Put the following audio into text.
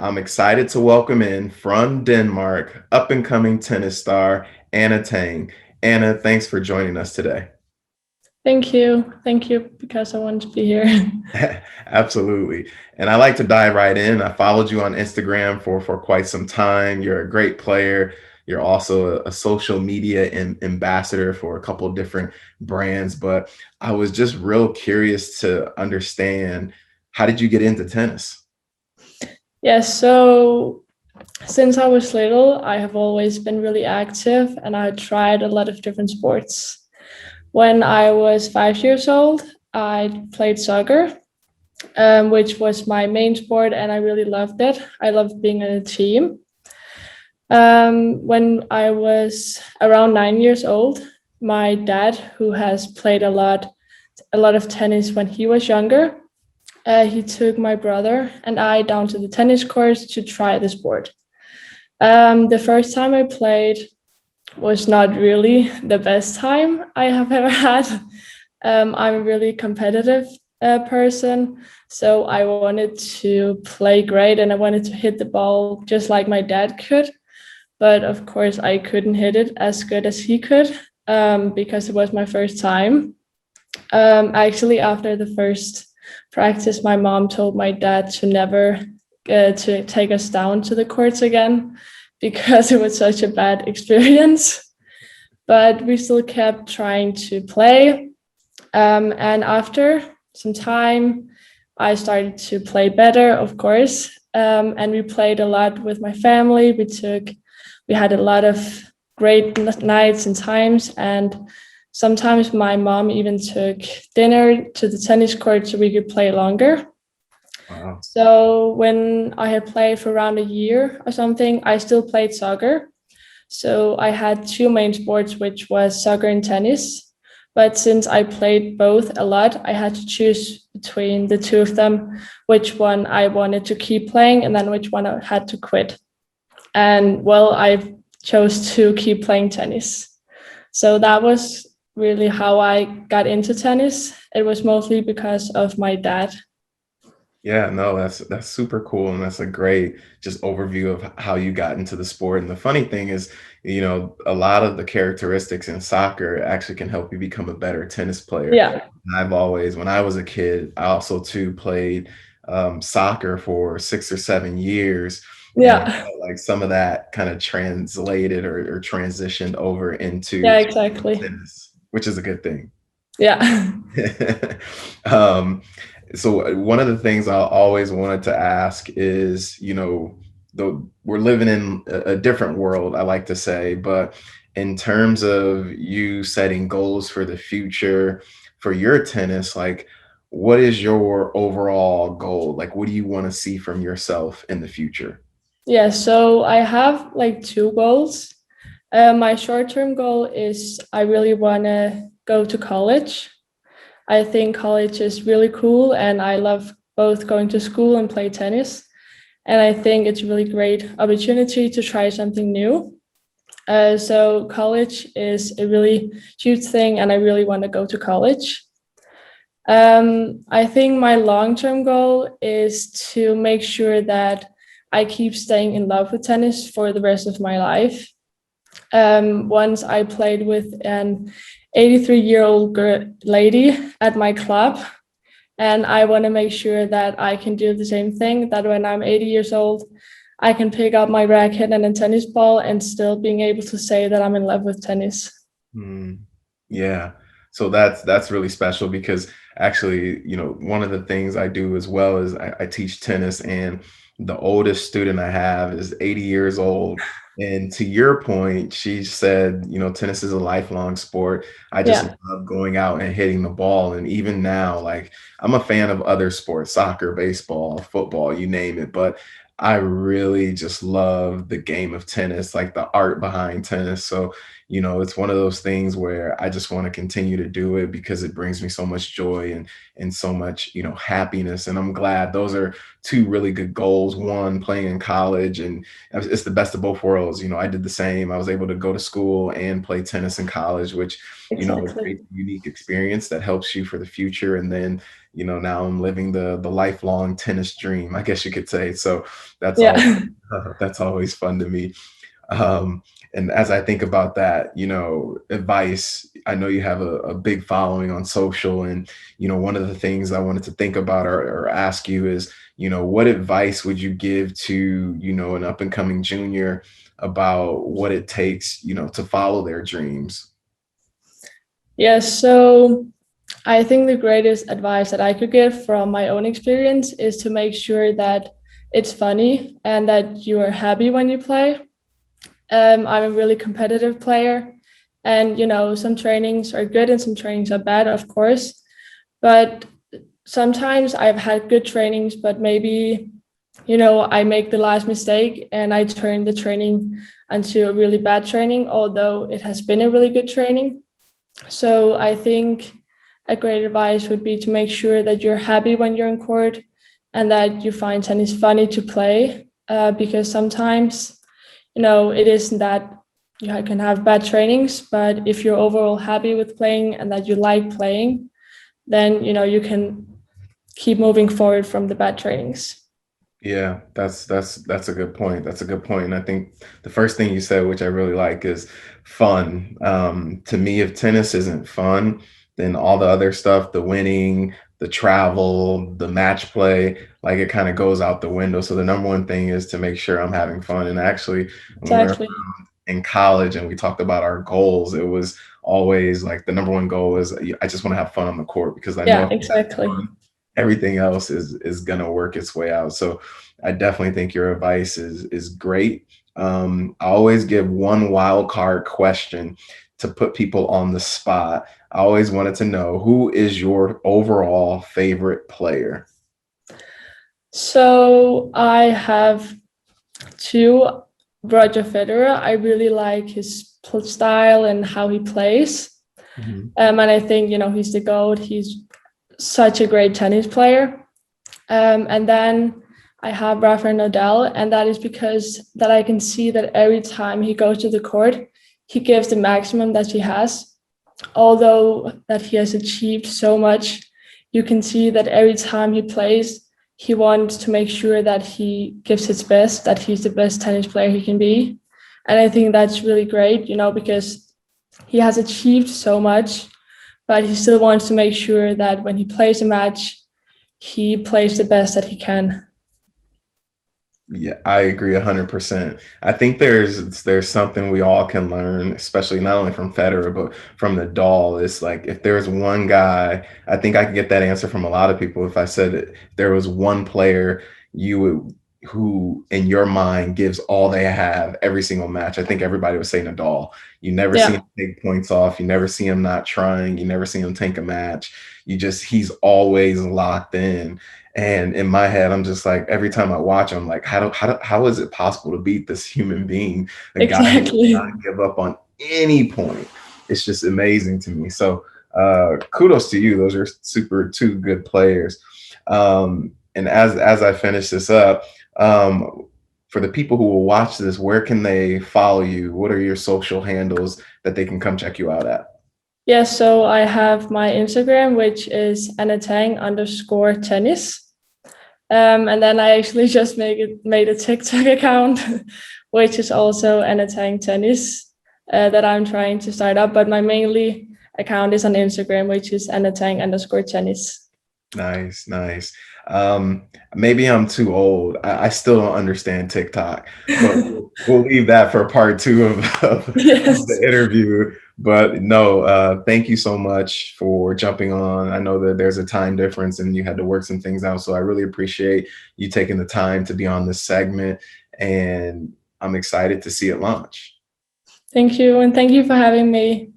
I'm excited to welcome in from Denmark, up and coming tennis star, Anna Tang. Anna, thanks for joining us today. Thank you. Thank you because I want to be here. Absolutely. And I like to dive right in. I followed you on Instagram for quite some time. You're a great player. You're also a social media ambassador for a couple of different brands. But I was just real curious to understand, how did you get into tennis? Yes, so since I was little, I have always been really active and I tried a lot of different sports. When I was 5 years old, I played soccer, which was my main sport, and I really loved it. I loved being in a team. When I was around 9 years old, my dad, who has played a lot of tennis when he was younger, he took my brother and I down to the tennis courts to try the sport. The first time I played was not really the best time I have ever had. I'm a really competitive person, so I wanted to play great and I wanted to hit the ball just like my dad could. But of course, I couldn't hit it as good as he could because it was my first time. Actually, after the first practice, my mom told my dad to never to take us down to the courts again because it was such a bad experience. But we still kept trying to play. And after some time, I started to play better, of course. And we played a lot with my family. We had a lot of great nights and times. And sometimes my mom even took dinner to the tennis court so we could play longer. Wow. So when I had played for around a year or something, I still played soccer. So I had two main sports, which was soccer and tennis. But since I played both a lot, I had to choose between the two of them, which one I wanted to keep playing and then which one I had to quit. And well, I chose to keep playing tennis. So that was really how I got into tennis. It was mostly because of my dad. Yeah, no, that's super cool, and that's a great just overview of how you got into the sport. And the funny thing is, a lot of the characteristics in soccer actually can help you become a better tennis player. Yeah. And I've always, when I was a kid, I also too played soccer for 6 or 7 years, and I Yeah. felt like some of that kind of translated or transitioned over into Yeah, exactly. tennis, which is a good thing. Yeah. um, so one of the things I always wanted to ask is, we're living in a different world, I like to say, but in terms of you setting goals for the future for your tennis, like, what is your overall goal? Like, what do you want to see from yourself in the future? Yeah, so I have like two goals. My short-term goal is I really want to go to college. I think college is really cool, and I love both going to school and play tennis. And I think it's a really great opportunity to try something new. So college is a really huge thing, and I really want to go to college. I think my long-term goal is to make sure that I keep staying in love with tennis for the rest of my life. Once I played with an 83-year-old lady at my club, and I want to make sure that I can do the same thing, that when I'm 80 years old, I can pick up my racket and a tennis ball and still being able to say that I'm in love with tennis. Mm, yeah. So that's really special because actually, one of the things I do as well is I teach tennis, and the oldest student I have is 80 years old. And to your point, she said, tennis is a lifelong sport. I just Yeah. love going out and hitting the ball. And even now, like, I'm a fan of other sports, soccer, baseball, football, you name it. But I really just love the game of tennis, like the art behind tennis. So it's one of those things where I just want to continue to do it because it brings me so much joy and so much, happiness. And I'm glad those are two really good goals. One, playing in college, and it's the best of both worlds. I did the same. I was able to go to school and play tennis in college, which, Exactly. creates a unique experience that helps you for the future. And then, now I'm living the lifelong tennis dream, I guess you could say. So that's all. Yeah. That's always fun to me. Um, and as I think about that, advice, I know you have a big following on social. And, one of the things I wanted to think about or ask you is, what advice would you give to, an up and coming junior about what it takes, to follow their dreams? Yeah, so I think the greatest advice that I could give from my own experience is to make sure that it's funny and that you are happy when you play. I'm a really competitive player, and some trainings are good and some trainings are bad, of course. But sometimes I've had good trainings, but maybe I make the last mistake and I turn the training into a really bad training, although it has been a really good training. So I think a great advice would be to make sure that you're happy when you're in court and that you find tennis funny to play, because sometimes, it isn't that you can have bad trainings, but if you're overall happy with playing and that you like playing, then, you can keep moving forward from the bad trainings. Yeah, that's a good point. That's a good point. And I think the first thing you said, which I really like, is fun. To me, if tennis isn't fun, then all the other stuff, the winning, the travel, the match play, like it kind of goes out the window. So the number one thing is to make sure I'm having fun. And actually, when we were Exactly. in college and we talked about our goals, it was always like the number one goal is I just want to have fun on the court because I know Yeah, if I'm having exactly. fun, everything else is gonna work its way out. So I definitely think your advice is great. I always give one wild card question to put people on the spot. I always wanted to know, who is your overall favorite player? So I have two. Roger Federer. I really like his style and how he plays. Mhm. And I think, he's the GOAT. He's such a great tennis player. And then I have Rafael Nadal, and that is because that I can see that every time he goes to the court, he gives the maximum that he has. Although that he has achieved so much, you can see that every time he plays, he wants to make sure that he gives his best, that he's the best tennis player he can be. And I think that's really great, because he has achieved so much, but he still wants to make sure that when he plays a match, he plays the best that he can. Yeah, I agree 100%. I think there's something we all can learn, especially not only from Federer, but from Nadal. It's like if there's one guy, I think I can get that answer from a lot of people. If I said it, there was one player you would who in your mind gives all they have every single match, I think everybody would say Nadal. You never see Yeah, him take points off. You never see him not trying. You never see him tank a match. He's always locked in. And in my head, I'm just like, every time I watch him, like, how is it possible to beat this human being, a guy who does not exactly. give up on any point? It's just amazing to me. So kudos to you. Those are super two good players. And as I finish this up, for the people who will watch this, where can they follow you? What are your social handles that they can come check you out at? Yeah, so I have my Instagram, which is Anna Tang underscore tennis. And then I actually just made a TikTok account, which is also Anna Tang tennis, that I'm trying to start up. But my mainly account is on Instagram, which is Anna Tang underscore tennis. Nice, nice. Maybe I'm too old. I still don't understand TikTok, but we'll leave that for part two of Yes. the interview. But no, thank you so much for jumping on. I know that there's a time difference and you had to work some things out. So I really appreciate you taking the time to be on this segment. And I'm excited to see it launch. Thank you. And thank you for having me.